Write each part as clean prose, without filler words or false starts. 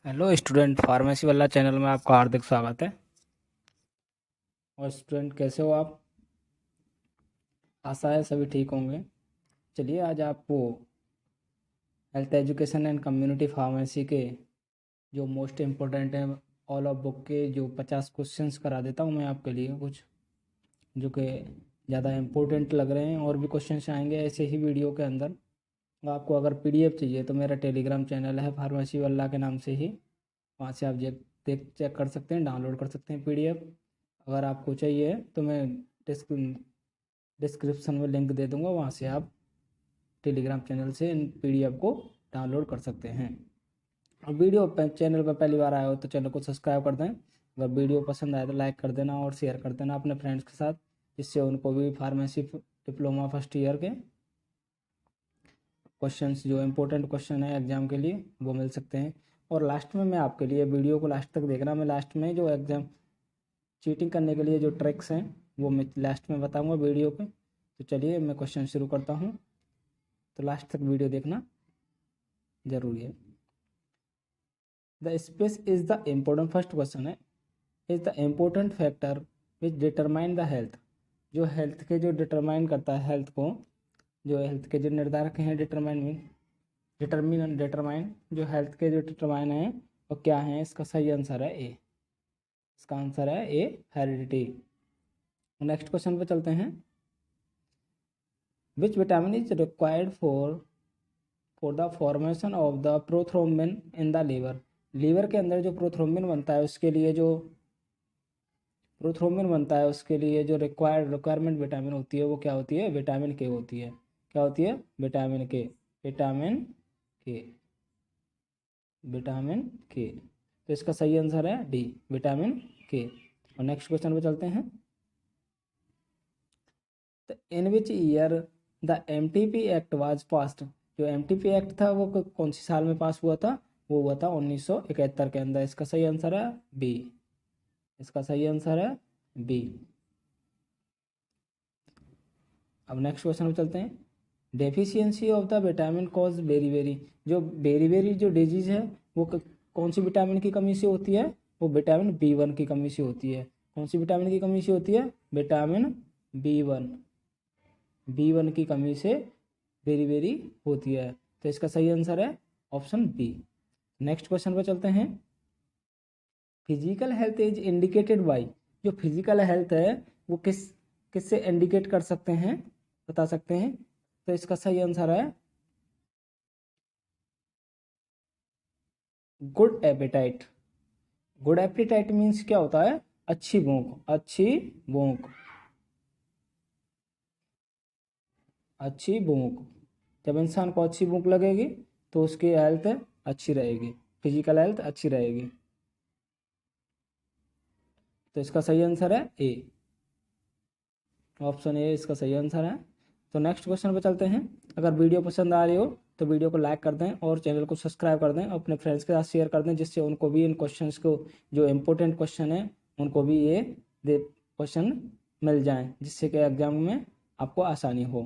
Hello student, pharmacy वाला channel में आपका हार्दिक स्वागत है। और स्टूडेंट कैसे हो आप? आशा है सभी ठीक होंगे। चलिए आज आपको health education and community pharmacy के जो मोस्ट इम्पोर्टेंट है ऑल ऑफ बुक के जो 50 क्वेश्चंस करा देता हूँ मैं आपके लिए, कुछ जो कि ज़्यादा इम्पोर्टेंट लग रहे हैं। और भी क्वेश्चंस आएंगे ऐसे ही वीडियो के अंदर। आपको अगर पीडीएफ चाहिए तो मेरा टेलीग्राम चैनल है फार्मेसी वाला के नाम से ही, वहाँ से आप देख चेक कर सकते हैं, डाउनलोड कर सकते हैं पीडीएफ। अगर आपको चाहिए तो मैं डिस्क्रिप्शन में लिंक दे दूंगा, वहाँ से आप टेलीग्राम चैनल से इन पीडीएफ को डाउनलोड कर सकते हैं। और वीडियो चैनल पर पहली बार आए हो तो चैनल को सब्सक्राइब कर दें। अगर वीडियो पसंद आए तो लाइक कर देना और शेयर कर देना अपने फ्रेंड्स के साथ, जिससे उनको भी फार्मेसी डिप्लोमा फर्स्ट ईयर के क्वेश्चंस जो इम्पोर्टेंट क्वेश्चन है एग्जाम के लिए वो मिल सकते हैं। और लास्ट में मैं आपके लिए, वीडियो को लास्ट तक देखना, मैं लास्ट में जो एग्जाम चीटिंग करने के लिए जो ट्रिक्स हैं वो मैं लास्ट में बताऊंगा वीडियो पे। तो चलिए मैं क्वेश्चन शुरू करता हूँ, तो लास्ट तक वीडियो देखना जरूरी है। The space is the important, first question है, is the important factor which determine the health. जो हेल्थ के जो डिटरमाइन करता है हेल्थ को, जो हेल्थ के जो निर्धारक हैं, डिटरमाइन जो हेल्थ के जो डिटरमाइन है वो क्या है? इसका सही आंसर है ए। इसका आंसर है ए, हेरिडिटी। नेक्स्ट क्वेश्चन पे चलते हैं। Which vitamin is required for the formation of the prothrombin in the liver. Liver के अंदर जो प्रोथ्रोम्बिन बनता है उसके लिए जो रिक्वायरमेंट विटामिन होती है वो क्या होती है? विटामिन के होती है। क्या होती है? विटामिन के। विटामिन के। तो इसका सही आंसर है डी, विटामिन के। और नेक्स्ट क्वेश्चन पे चलते हैं। तो in which year the MTP act was passed. जो एमटीपी एक्ट था वो कौन सी साल में पास हुआ था? वो हुआ था 1971 के अंदर। इसका सही आंसर है बी। इसका सही आंसर है बी। अब नेक्स्ट क्वेश्चन पे चलते हैं। Deficiency of the vitamin cause beriberi. जो बेरीबेरी जो डिजीज है वो कौन सी विटामिन की कमी से होती है? वो विटामिन B1 की कमी से होती है। कौन सी विटामिन की कमी से होती है? विटामिन B1 की कमी से बेरीबेरी होती है। तो इसका सही आंसर है ऑप्शन बी। नेक्स्ट क्वेश्चन पर चलते हैं। Physical health is indicated by. जो फिजिकल हेल्थ है वो किससे इंडिकेट कर सकते हैं, बता सकते हैं? तो इसका सही आंसर है good appetite. Good appetite means क्या होता है? अच्छी भूख। अच्छी भूख। जब इंसान को अच्छी भूख लगेगी तो उसकी हेल्थ अच्छी रहेगी, फिजिकल हेल्थ अच्छी रहेगी। तो इसका सही आंसर है ए, ऑप्शन ए इसका सही आंसर है। तो नेक्स्ट क्वेश्चन पे चलते हैं। अगर वीडियो पसंद आ रही हो तो वीडियो को लाइक कर दें और चैनल को सब्सक्राइब कर दें, अपने फ्रेंड्स के साथ शेयर कर दें, जिससे उनको भी इन क्वेश्चंस को, जो इम्पोर्टेंट क्वेश्चन है उनको भी ये क्वेश्चन मिल जाएं, जिससे कि एग्जाम में आपको आसानी हो।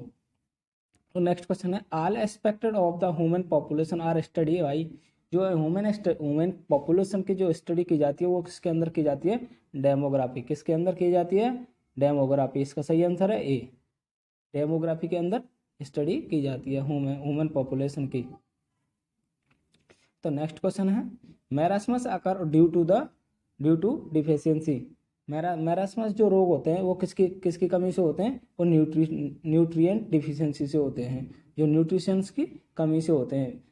तो नेक्स्ट क्वेश्चन है, all expected of the human population are study by. जो ह्यूमन पॉपुलेशन की जो स्टडी की जाती है वो किसके अंदर की जाती है? डेमोग्राफी। किसके अंदर की जाती है? डेमोग्राफी। इसका सही आंसर है ए, डेमोग्राफी के अंदर स्टडी की जाती है ह्यूमन पॉपुलेशन की। तो नेक्स्ट क्वेश्चन है, marasmus occur due to deficiency. Marasmus जो रोग होते हैं वो किसकी किसकी कमी से होते हैं? वो न्यूट्रिएंट डिफिशियंसी से होते हैं, जो न्यूट्रिशंस की कमी से होते हैं।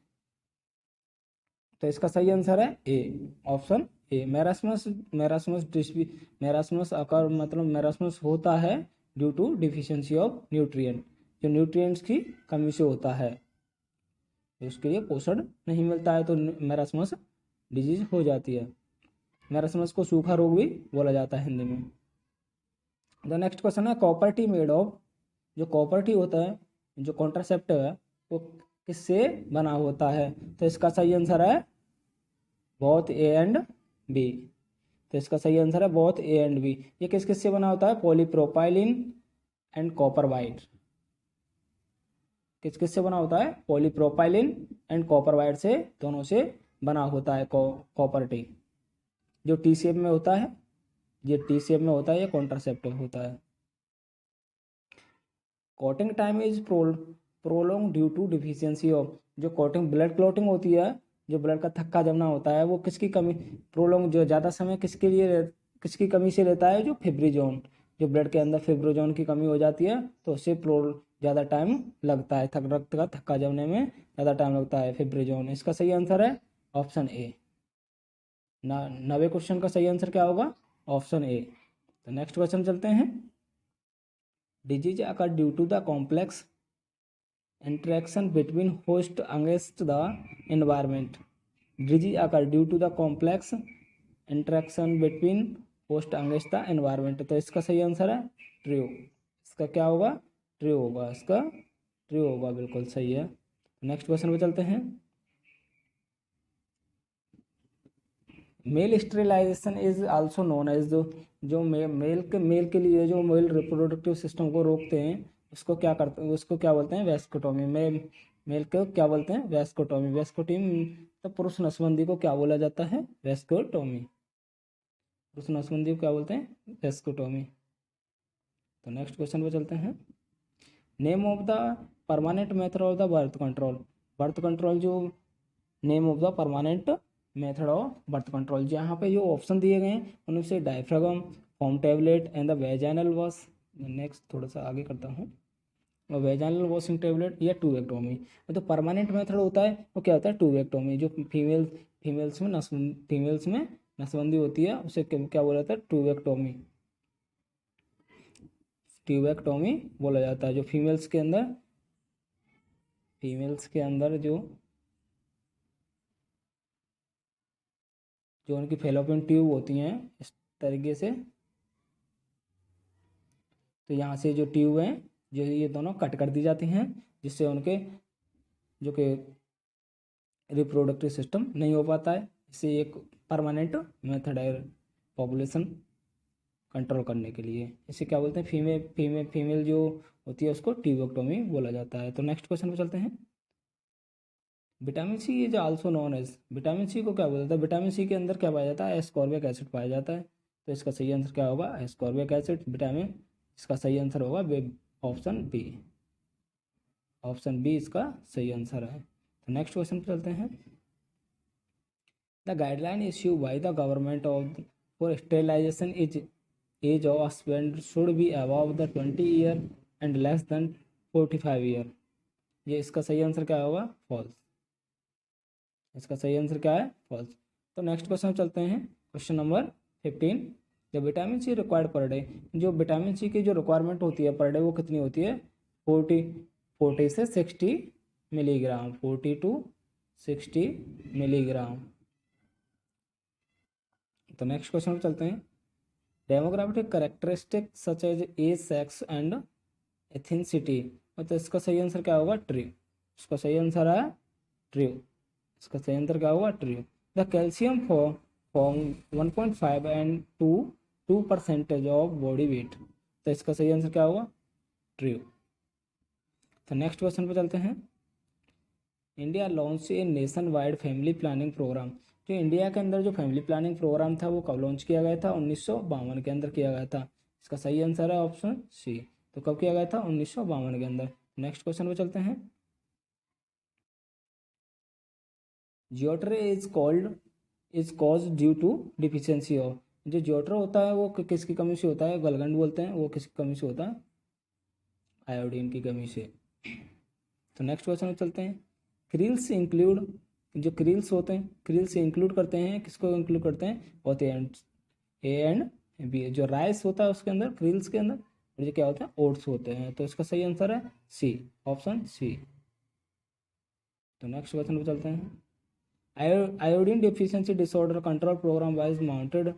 तो इसका सही आंसर है ए, ऑप्शन ए। मैरास्मस अकर मतलब मैरास्मस होता है due to deficiency of nutrient, जो न्यूट्रिएंट्स की कमी से होता है, उसके लिए पोषण नहीं मिलता है तो मैरास्मस डिजीज हो जाती है। मैरास्मस को सूखा रोग भी बोला जाता है हिंदी में। द नेक्स्ट क्वेश्चन है, कॉपर टी मेड ऑफ। जो कॉपर टी होता है, जो कॉन्ट्रासेप्टिव है, वो किससे बना होता है? तो इसका सही आंसर है बोथ ए एंड बी। तो इसका सही आंसर है बोथ ए एंड बी। ये किस किस से बना होता है? Polypropylene and copper white. किस किस से बना होता है? पॉलीप्रोपाइलिन एंड कॉपर वाइट से, दोनों से बना होता है कॉपर टी, जो टी शेप में होता है, ये टी शेप में होता है, ये कॉन्ट्रासेप्टिव होता है। Coating time is prolong due to deficiency of, जो कोटिंग ब्लड क्लॉटिंग होती है, जो ब्लड का थक्का जमना होता है, वो किसकी कमी, प्रोलोंग जो ज़्यादा समय किसके लिए, किसकी कमी से रहता है, जो फिब्रिजोन, जो ब्लड के अंदर फिब्रिजोन की कमी हो जाती है तो उससे ज़्यादा टाइम लगता है, रक्त का थक्का जमने में ज़्यादा टाइम लगता है, फिब्रिजोन। इसका सही आंसर है ऑप्शन ए। 90 क्वेश्चन का सही आंसर क्या होगा, ऑप्शन ए। तो नेक्स्ट क्वेश्चन चलते हैं। Disease occur due to the complex interaction between host against the environment, disease occur due to the complex interaction between host against the environment। तो इसका सही आंसर है ट्रू। इसका क्या होगा, ट्रू होगा, इसका ट्रू होगा, बिल्कुल सही है। नेक्स्ट क्वेश्चन पे चलते हैं। Male sterilisation is also known as, जो मेल के लिए जो मेल रिप्रोडक्टिव सिस्टम को रोकते हैं उसको क्या करते हैं, उसको क्या बोलते हैं, वेस्कोटोमी। मेल को क्या बोलते हैं, वेस्कोटोमी। वेस्कोटोमी तो पुरुष नसबंदी को क्या बोला जाता है, वेस्कोटोमी। पुरुष नसबंदी को क्या बोलते हैं, वेस्कोटोमी। तो नेक्स्ट क्वेश्चन पे चलते हैं। Name of the permanent method of the birth control. Birth control जो name of the permanent method of birth control, जहाँ पे जो ऑप्शन दिए गए हैं उनमें से diaphragm, form tablet and the vaginal wash. Next थोड़ा सा आगे करता हूँ। वेजाइनल वॉशिंग टैबलेट या टूवेक्टोमी। तो परमानेंट मेथड होता है वो क्या होता है, टूवेक्टोमी। जो फीमेल्स में नसबंदी होती है उसे क्या बोला जाता है, टूवेक्टोमी। ट्यूबेक्टोमी बोला जाता है। जो फीमेल्स के अंदर जो उनकी फेलोपियन ट्यूब होती हैं इस तरीके से, तो यहाँ से जो ट्यूब हैं जो ये दोनों कट कर दी जाती हैं, जिससे उनके जो कि रिप्रोडक्टिव सिस्टम नहीं हो पाता है। इससे एक परमानेंट मेथड है पॉपुलेशन कंट्रोल करने के लिए। इसे क्या बोलते हैं, फीमेल जो होती है उसको ट्यूबेक्टोमी बोला जाता है। तो नेक्स्ट क्वेश्चन पे चलते हैं। Vitamin C is also known as, vitamin C को क्या बोला जाता है, विटामिन सी के अंदर क्या पाया जाता है, एस्कॉर्बिक एसिड पाया जाता है। तो इसका सही आंसर क्या होगा, एस्कॉर्बिक एसिड विटामिन। इसका सही आंसर होगा ऑप्शन बी। ऑप्शन बी इसका सही आंसर है। तो नेक्स्ट क्वेश्चन पे चलते हैं। The guideline issue by the government of for sterilisation is age of husband should be above the 20 year and less than 45 year. ये इसका सही आंसर क्या होगा, फॉल्स। इसका सही आंसर क्या है, फॉल्स। तो नेक्स्ट क्वेश्चन चलते हैं। Question number 15। The vitamin C required per day, जो विटामिन सी की जो रिक्वायरमेंट होती है पर डे वो कितनी होती है, 40 से 60 मिलीग्राम, 40 to 60 मिलीग्राम। तो नेक्स्ट क्वेश्चन पे चलते हैं। Demographic characteristic such as age, sex and ethnicity. तो इसका सही आंसर क्या होगा, ट्रू। इसका सही आंसर है ट्रू। इसका सही आंसर क्या होगा, true. The calcium form 1.5 and 2% of body weight. तो इसका सही आंसर क्या होगा, ट्रू। तो नेक्स्ट क्वेश्चन पे चलते हैं। India launch a nationwide family planning programme. जो इंडिया के अंदर जो फैमिली प्लानिंग प्रोग्राम था वो कब लॉन्च किया गया था, 1952 के अंदर किया गया था। इसका सही आंसर है ऑप्शन सी। तो कब किया गया था, 1952 के अंदर। नेक्स्ट क्वेश्चन पे चलते हैं। Goitre is cause due to deficiency of. जो जियोट्रे होता है वो किसकी कमी से होता है, गलगंड बोलते हैं, वो किसकी कमी से होता है, आयोडीन की कमी से। तो नेक्स्ट क्वेश्चन पे चलते हैं। क्रिल्स इंक्लूड, जो क्रिल्स होते हैं क्रिल्स इंक्लूड करते हैं, किसको इंक्लूड करते हैं, होते हैं ए एंड बी। जो राइस होता है उसके अंदर, क्रिल्स के अंदर, और जो क्या होता है, ओट्स होते हैं। तो इसका सही आंसर है सी, ऑप्शन सी। तो नेक्स्ट क्वेश्चन पे चलते हैं। Iodine deficiency disorder control programme wise mounted.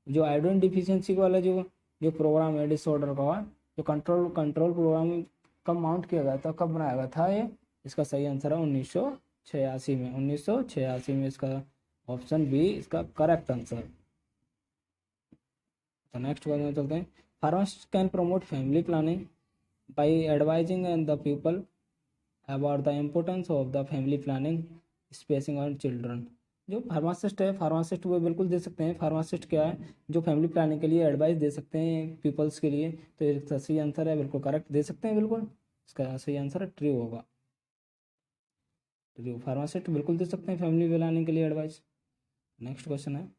जो आयोडीन डिफिशियंसी वाला जो जो प्रोग्राम है डिसऑर्डर का, जो कंट्रोल प्रोग्राम कब माउंट किया गया था, कब बनाया गया था ये। इसका सही आंसर है 1986 में। 1986 में इसका ऑप्शन बी इसका करेक्ट आंसर। तो नेक्स्ट क्वेश्चन चलते हैं। Pharmacist can promote family planning by advising the people about the importance of the family planning spacing on children. जो फार्मासिस्ट है, फार्मासिस्ट वो बिल्कुल दे सकते हैं। फार्मासिस्ट क्या है, जो फैमिली प्लानिंग के लिए एडवाइस दे सकते हैं पीपल्स के लिए। तो इसका सही आंसर है, बिल्कुल करेक्ट दे सकते हैं बिल्कुल। इसका सही आंसर है ट्रू होगा। ट्रू, फार्मासिस्ट बिल्कुल दे सकते हैं फैमिली प्लानिंग के लिए एडवाइस। नेक्स्ट क्वेश्चन है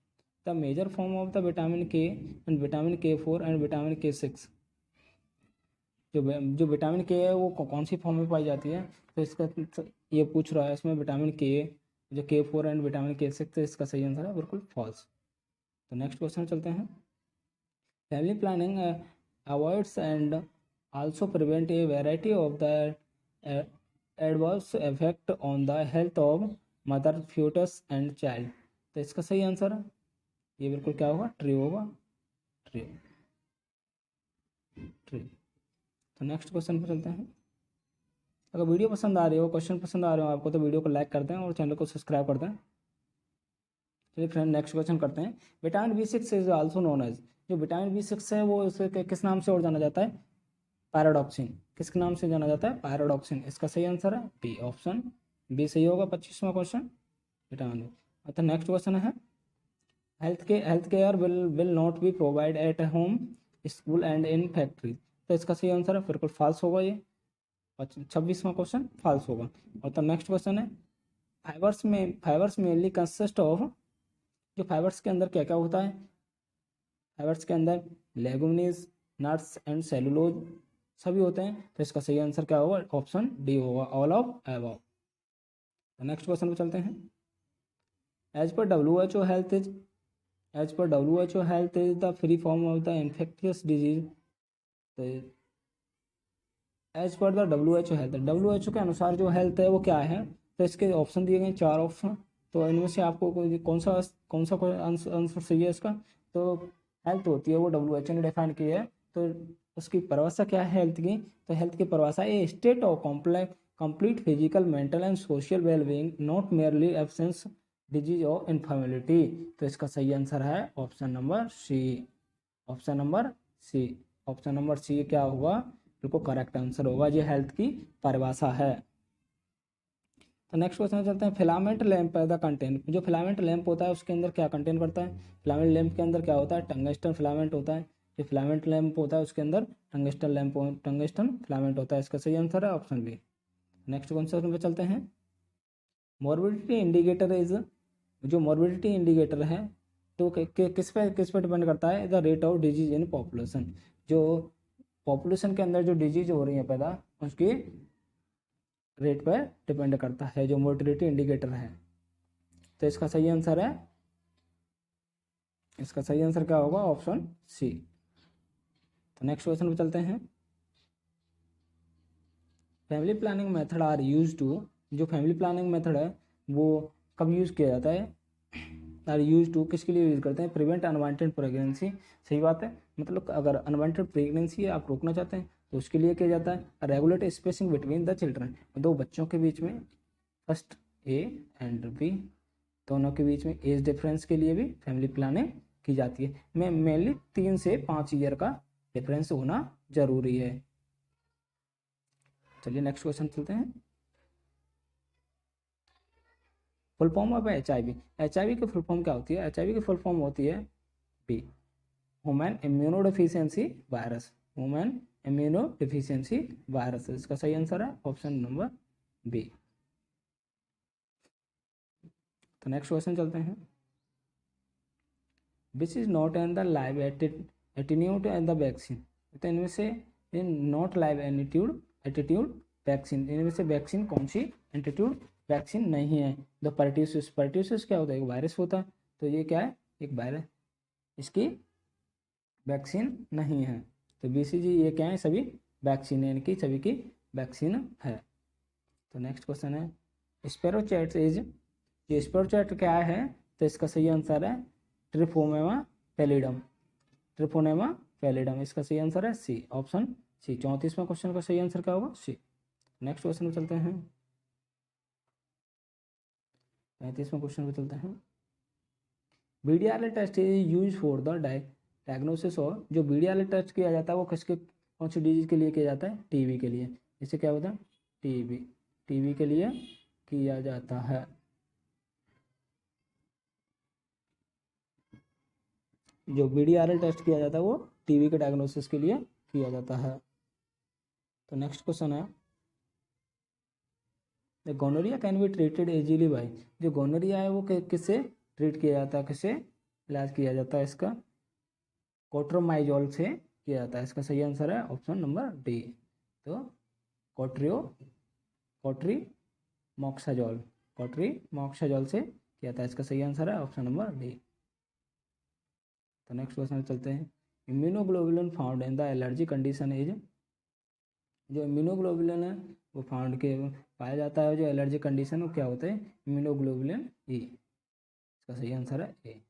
the major form of the vitamin K and vitamin K4 and vitamin K6। जो विटामिन के है वो कौन सी फॉर्म में पाई जाती है, तो इसका ये पूछ रहा है इसमें विटामिन के, जो K4 एंड विटामिन K6, तो इसका सही आंसर है बिल्कुल फॉल्स। तो नेक्स्ट क्वेश्चन चलते हैं। Family planning avoids and also prevent A variety of the adverse effect on the health of mother, foetus and child. तो इसका सही आंसर है ये बिल्कुल क्या होगा, ट्रू होगा। True, true. तो नेक्स्ट क्वेश्चन पर चलते हैं। अगर वीडियो पसंद आ रही हो, क्वेश्चन पसंद आ रहे हो आपको, तो वीडियो को लाइक कर दें और चैनल को सब्सक्राइब कर दें। चलिए फ्रेंड नेक्स्ट क्वेश्चन करते हैं। Vitamin B6 is also known as, जो विटामिन B6 है वो उसे किस नाम से और जाना जाता है, पैराडॉक्सिन। किसके नाम से जाना जाता है, पैराडॉक्सिन। इसका सही आंसर है बी, ऑप्शन बी सही होगा। 25वां क्वेश्चन विटामिन बी। तो नेक्स्ट क्वेश्चन है health care will not be provide at home, school and in factory. तो इसका सही आंसर है बिल्कुल फाल्स होगा ये। 26वां क्वेश्चन फाल्स होगा। और तो नेक्स्ट क्वेश्चन है फाइबर्स मेनली कंसिस्ट ऑफ, जो फाइबर्स के अंदर क्या क्या होता है, फाइबर्स के अंदर लेगुमिनीज, नट्स एंड सेलुलोज सभी होते हैं। तो इसका सही आंसर क्या होगा, ऑप्शन डी होगा, all of above. Next question पे चलते हैं। As per WHO health is the free form of the infectious disease. तो एज पर द WHO के अनुसार जो हेल्थ है वो क्या है, तो इसके ऑप्शन दिए गए 4 ऑप्शन। तो इनमें से आपको कौन सा आंसर सही है इसका। तो हेल्थ होती है वो WHO ने डिफाइन की है। तो उसकी परिभाषा क्या है हेल्थ की, तो हेल्थ की परिभाषा a state of complete physical, mental and social wellbeing, not merely absence disease और इन्फर्मिलिटी। तो इसका सही आंसर है option number C. Option number C, option number C क्या होगा, बिल्कुल करेक्ट आंसर होगा। ये हेल्थ की परिभाषा है। तो नेक्स्ट क्वेश्चन चलते हैं। फिलामेंट लैंप द कंटेंट, जो फिलामेंट लैंप होता है उसके अंदर क्या कंटेंट करता है। फिलामेंट लैंप के अंदर क्या होता है, टंगस्टन फिलामेंट होता है। जो फिलामेंट लैंप होता है उसके अंदर टंगस्टन फिलामेंट होता है। इसका सही आंसर है ऑप्शन बी। नेक्स्ट क्वेश्चन पे चलते हैं। मॉर्बिडिटी इंडिकेटर इज, जो मॉर्बिडिटी इंडिकेटर है तो किस पे डिपेंड करता है, the rate of disease in population. जो पॉपुलेशन के अंदर जो डिजीज हो रही है पैदा, उसकी रेट पर डिपेंड करता है, जो मोर्टिलिटी इंडिकेटर है। तो इसका सही आंसर है, इसका सही आंसर क्या होगा, ऑप्शन सी। तो नेक्स्ट क्वेश्चन पे चलते हैं। Family planning method are use to, जो फैमिली प्लानिंग मेथड है वो कब यूज किया जाता है, आर यूज टू किसके लिए यूज करते हैं, प्रिवेंट अनवांटेड प्रेगनेंसी। सही बात है, मतलब अगर अनवांटेड प्रेगनेंसी आप रोकना चाहते हैं तो उसके लिए किया जाता है। Regulate spacing between the children, दो बच्चों के बीच में, फर्स्ट ए एंड बी दोनों के बीच में एज डिफरेंस के लिए भी फैमिली प्लानिंग की जाती है। में मेनली 3 से 5 ईयर का डिफरेंस होना जरूरी है। चलिए नेक्स्ट क्वेश्चन चलते हैं। फुल फॉर्म ऑफ HIV की फुल फॉर्म क्या होती है, HIV की फुल फॉर्म होती है B, human immunodeficiency virus. Human immunodeficiency virus, इसका सही आंसर है ऑप्शन नंबर बी। तो नेक्स्ट क्वेश्चन चलते हैं। Which is not an the live attitude and the vaccine. तो इनमें से नॉट लाइव एटीट्यूड वैक्सीन, इनमें से वैक्सीन कौन सी एंटीट्यूड वैक्सीन नहीं है। द पर्ट्यूसिस क्या होता है, एक वायरस होता है। तो ये क्या है, एक वायरस, इसकी वैक्सीन नहीं है। तो BCG ये क्या है, सभी वैक्सीन है, इनकी सभी की वैक्सीन है। तो नेक्स्ट क्वेश्चन है स्पेरोचेट इज, ये स्पेरोचेट क्या है, तो इसका सही आंसर है ट्रिफोनेमा पैलिडम। ट्रिफोनेमा पैलिडम, इसका सही आंसर है सी, ऑप्शन सी। 34वां क्वेश्चन का सही आंसर क्या होगा, सी। नेक्स्ट क्वेश्चन पे चलते हैं। 35वां क्वेश्चन पे चलते हैं। BDRL test is use for the diagnosis, और जो BDRL टेस्ट किया जाता है वो किसके, कौन सी डिजीज के लिए किया जाता है, TB के लिए। इसे क्या होता है, TB के लिए किया जाता है। जो BDRL टेस्ट किया जाता है वो टीबी के डायग्नोसिस के लिए किया जाता है। तो नेक्स्ट क्वेश्चन है, the gonorrhoea can be treated easily by, जो गोनोरिया है वो किससे ट्रीट किया जाता है, किससे इलाज किया जाता है, इसका कोट्रोमाइजोल से किया जाता है। इसका सही आंसर है ऑप्शन नंबर डी। तो कोट्रीमोक्साजोल से किया जाता है। इसका सही आंसर है ऑप्शन नंबर डी। तो नेक्स्ट क्वेश्चन चलते हैं, immunoglobulin found in the allergy condition is, जो इम्यूनोग्लोबुलिन है वो फाउंड के पाया जाता है जो एलर्जी कंडीशन वो क्या होता है, इम्यूनोग्लोबुलिन ई। इसका सही आंसर है ए।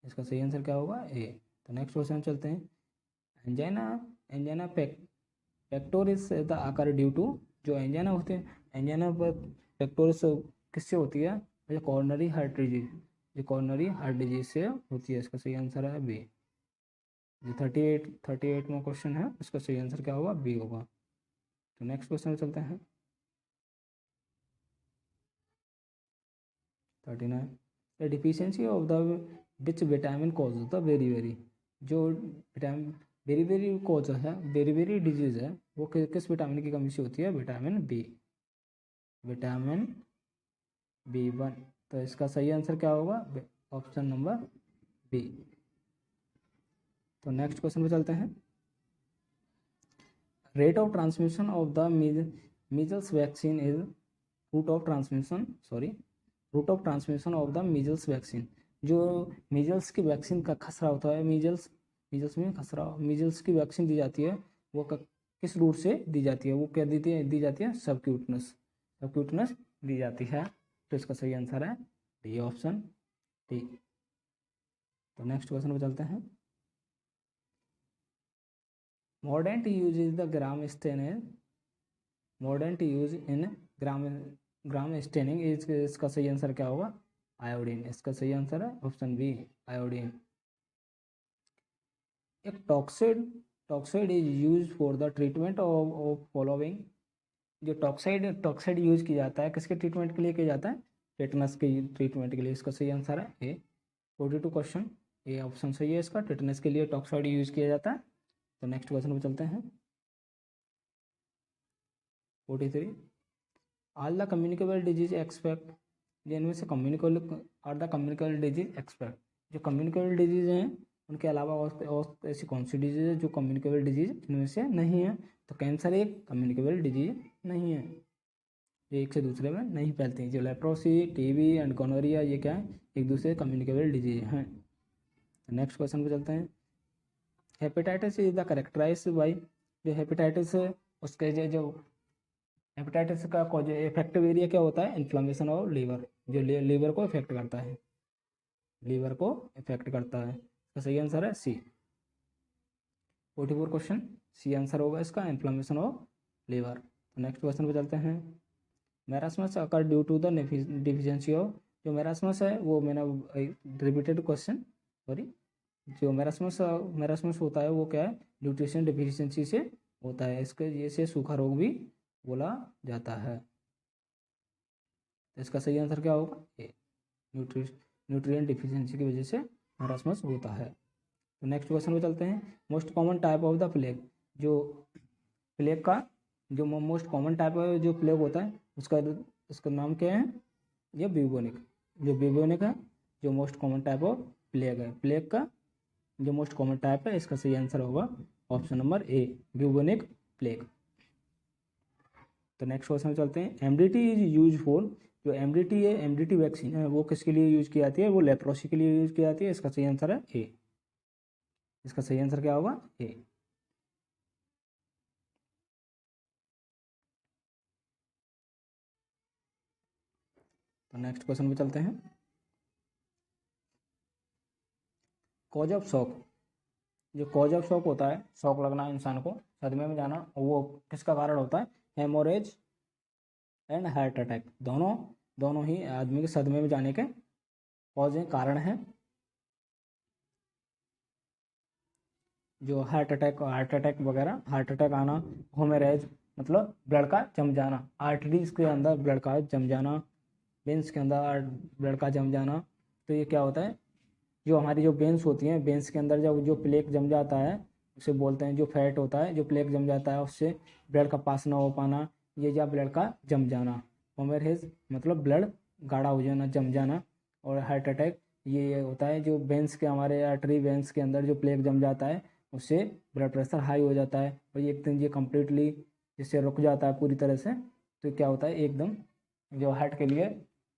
इसका सही आंसर क्या होगा, ए। तो नेक्स्ट क्वेश्चन चलते हैं, एंजाइना पेक्टोरिस द आकर ड्यू टू, जो एंजाइना होते हैं एंजाइना पेक्टोरिस किससे होती है, जो कॉर्नरी हार्ट डिजीज, जो कॉर्नरी हार्ट डिजीज से होती है। इसका सही आंसर है बी। जो 38वां क्वेश्चन है इसका सही आंसर क्या होगा, बी होगा। तो नेक्स्ट क्वेश्चन चलते हैं, 39, the deficiency of the which vitamin cause the very, जो विटामिन वेरी कॉज है, वेरी डिजीज है वो किस विटामिन की कमी से होती है, विटामिन B1। तो इसका सही आंसर क्या होगा, ऑप्शन नंबर बी। तो नेक्स्ट क्वेश्चन पे चलते हैं, rate of transmission of the measles vaccine is, route of transmission of the measles vaccine, जो मीजल्स की वैक्सीन का खसरा होता है, मीजल्स में खसरा, मीजल्स की वैक्सीन दी जाती है वो किस रूट से दी जाती है, वो क्या दी जाती है, सबक्यूटनस दी जाती है। तो इसका सही आंसर है डी, ऑप्शन डी। तो नेक्स्ट क्वेश्चन पे चलते हैं, modern use is the gram staining, modern use in gram staining is, इसका सही आंसर क्या होगा, आयोडीन। इसका सही आंसर है ऑप्शन बी, आयोडीन। एक toxoid is use for the treatment of following, जो टॉक्साइड यूज किया जाता है किसके ट्रीटमेंट के लिए किया जाता है, टेटनस के ट्रीटमेंट के लिए। इसका सही आंसर है ए। 42 क्वेश्चन, ए ऑप्शन सही है इसका, टेटनस के लिए टॉक्साइड यूज किया जाता है। तो नेक्स्ट क्वेश्चन पे चलते हैं, 43, all the communicable disease expect, जिनमें से कम्युनिकेबल डिजीज एक्सपेक्ट, जो कम्युनिकेबल डिजीज हैं उनके अलावा और ऐसी कौन सी डिजीज है जो कम्युनिकेबल डिजीज इनमें से नहीं है। तो कैंसर एक कम्युनिकेबल डिजीज नहीं है, ये एक से दूसरे में नहीं फैलती। जो लेप्रोसी, टीबी एंड गोनोरिया ये क्या है, एक दूसरे कम्युनिकेबल डिजीज हैं। नेक्स्ट क्वेश्चन पे चलते हैं, hepatitis is the characterise by, जो हेपेटाइटिस है उसके जो हेपेटाइटिस का जो इफेक्टिव एरिया क्या होता है, इन्फ्लेमेशन ऑफ लीवर, जो लीवर को इफेक्ट करता है, लीवर को इफेक्ट करता है। तो सही आंसर है सी। 44 क्वेश्चन, सी आंसर होगा इसका, इन्फ्लेमेशन ऑफ लीवर। तो नेक्स्ट क्वेश्चन पे चलते हैं, marasmus occur due to the deficiency of, जो मैरास्मस है वो मैंने रिपीटेड क्वेश्चन, सॉरी, जो मैरास्मस होता है वो क्या है, न्यूट्रिशन डिफिशियंसी से होता है, इसके जैसे सूखा रोग भी बोला जाता है। तो इसका सही आंसर क्या होगा, ए, न्यूट्रिएंट डिफिशियंसी की वजह से मैरास्मस होता है। तो नेक्स्ट क्वेश्चन पे चलते हैं, most common type of the plague, जो प्लेग का जो मोस्ट कॉमन टाइप जो प्लेग होता है उसका नाम क्या है, ये ब्यूबोनिक, जो ब्यूबोनिक है जो most common type of plague है, प्लेग का जो मोस्ट कॉमन टाइप है। इसका सही आंसर होगा option number A, bubonic plague. तो नेक्स्ट क्वेश्चन चलते हैं, एमडीटी इज यूज फॉर, जो एमडीटी है, एमडीटी वैक्सीन है वो किसके लिए यूज की जाती है, वो लेप्रोसी के लिए यूज की जाती है। इसका सही आंसर है ए। इसका सही आंसर क्या होगा, ए। तो नेक्स्ट क्वेश्चन पे चलते हैं, कॉज ऑफ शॉक, जो कॉज ऑफ शॉक होता है, शॉक लगना इंसान को, सदमे में जाना, वो किसका कारण होता है, हेमोरेज एंड हार्ट अटैक, दोनों ही आदमी के सदमे में जाने के कॉज हैं, कारण है। जो हार्ट अटैक वगैरह, हार्ट अटैक आना, हेमोरेज मतलब ब्लड का जम जाना, आर्टरीज के अंदर ब्लड का जम जाना, वेंस के अंदर ब्लड का जम जाना, तो ये क्या होता है, जो हमारी जो वेन्स होती हैं, वेन्स के अंदर जब जो प्लेक जम जाता है उसे बोलते हैं, जो फैट होता है, जो प्लेक जम जाता है उससे ब्लड का पास ना हो पाना, ये या ब्लड का जम जाना। होमोरेज मतलब ब्लड गाढ़ा हो जाना, जम जाना। और हार्ट अटैक ये होता है जो वेन्स के, हमारे आर्टरी वेन्स के अंदर जो प्लेक जम जाता है उससे ब्लड प्रेशर हाई हो जाता है और ये एकदम ये कम्प्लीटली जिससे रुक जाता है पूरी तरह से। तो क्या होता है, एकदम जो हार्ट के लिए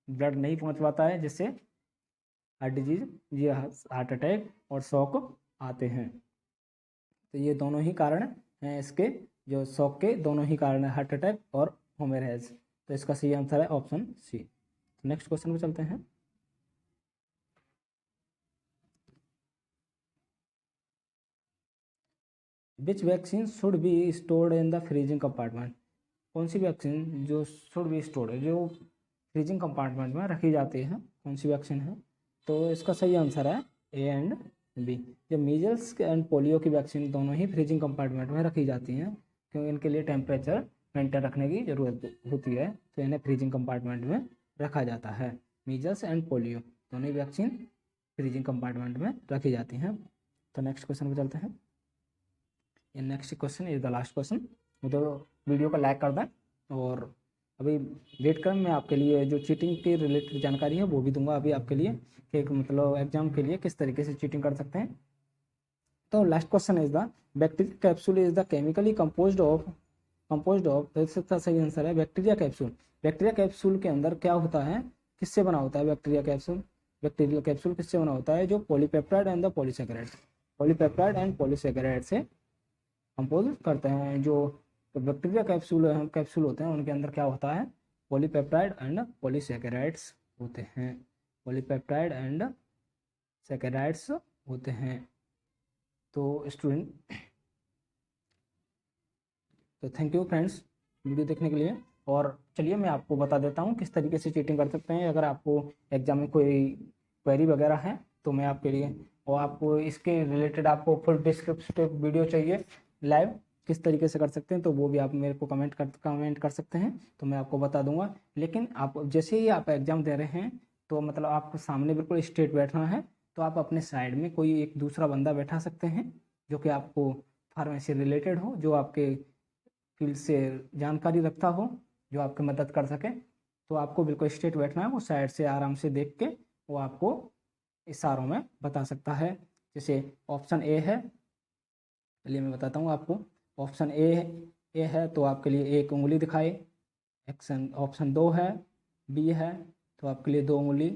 ब्लड नहीं पहुंच पाता है, जिससे हार्ट डिजीज, ये हार्ट अटैक और शॉक आते हैं। तो ये दोनों ही कारण हैं इसके, जो शॉक के दोनों ही कारण है, हार्ट अटैक और होमोरेज। तो इसका सही आंसर है ऑप्शन सी। नेक्स्ट क्वेश्चन पे चलते हैं। विच vaccine should be stored in the freezing compartment? कौन सी वैक्सीन जो शुड बी स्टोर्ड है, जो फ्रीजिंग कंपार्टमेंट में रखी जाती है, कौन सी वैक्सीन है? तो इसका सही आंसर है ए एंड बी। जो मीजल्स एंड पोलियो की वैक्सीन दोनों ही फ्रीजिंग कंपार्टमेंट में रखी जाती हैं, क्योंकि इनके लिए टेम्परेचर मेंटेन रखने की ज़रूरत होती है, तो इन्हें फ्रीजिंग कंपार्टमेंट में रखा जाता है। मीजल्स एंड पोलियो दोनों ही वैक्सीन फ्रीजिंग कंपार्टमेंट में रखी जाती हैं। तो नेक्स्ट क्वेश्चन पर चलते हैं। ये next question is the last question. तो वीडियो को लाइक कर दें और अभी वेट करें, मैं आपके लिए जो चीटिंग के रिलेटेड जानकारी है वो भी दूंगा अभी आपके लिए, कि मतलब एग्जाम के लिए किस तरीके से चीटिंग कर सकते हैं। तो last question is the bacteria capsule is the chemically composed of इसका सही आंसर है बैक्टीरिया कैप्सूल। बैक्टीरिया कैप्सूल के अंदर क्या होता है, किससे बना होता है बैक्टीरिया कैप्सूल? बैक्टीरिया कैप्सूल किससे बना होता है? जो polypeptide and the polysaccharide, polypeptide and polysaccharide से कंपोज करते हैं। जो बैक्टीरिया कैप्सूल होते हैं उनके अंदर क्या होता है, पॉलीपेप्टाइड एंड पॉलीसेकेराइड्स होते हैं, पॉलीपेप्टाइड एंड सेकेराइड्स होते हैं। तो स्टूडेंट, तो थैंक यू फ्रेंड्स वीडियो देखने के लिए। और चलिए मैं आपको बता देता हूँ किस तरीके से चीटिंग कर सकते हैं। अगर आपको एग्जाम में कोई क्वेरी वगैरह है तो मैं आपके लिए, और आपको इसके रिलेटेड आपको फुल डिस्क्रिप्टिव वीडियो चाहिए लाइव किस तरीके से कर सकते हैं, तो वो भी आप मेरे को कमेंट कर सकते हैं, तो मैं आपको बता दूंगा। लेकिन आप जैसे ही आप एग्जाम दे रहे हैं तो मतलब आपको सामने बिल्कुल स्ट्रेट बैठना है, तो आप अपने साइड में कोई एक दूसरा बंदा बैठा सकते हैं जो कि आपको फार्मेसी रिलेटेड हो, जो आपके फील्ड से जानकारी रखता हो, जो आपकी मदद कर सके। तो आपको बिल्कुल स्ट्रेट बैठना है, वो साइड से आराम से देख के वो आपको इशारों में बता सकता है। जैसे ऑप्शन ए है, चलिए मैं बताता हूँ आपको। ऑप्शन ए है तो आपके लिए एक उंगली दिखाए। ऑप्शन 2 है, बी है तो आपके लिए 2 उंगली।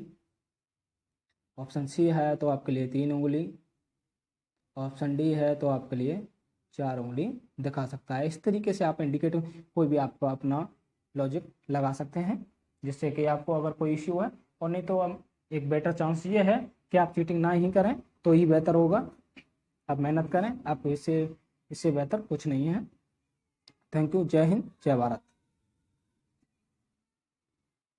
ऑप्शन सी है तो आपके लिए 3 उंगली। ऑप्शन डी है तो आपके लिए 4 उंगली दिखा सकता है। इस तरीके से आप इंडिकेटर कोई भी आपको अपना लॉजिक लगा सकते हैं, जिससे कि आपको अगर कोई इश्यू है, और नहीं तो एक बेटर चांस ये है कि आप चीटिंग ना ही करें तो ही बेहतर होगा। आप मेहनत करें, आप इससे बेहतर कुछ नहीं है। Thank you. जय हिंद, जय भारत।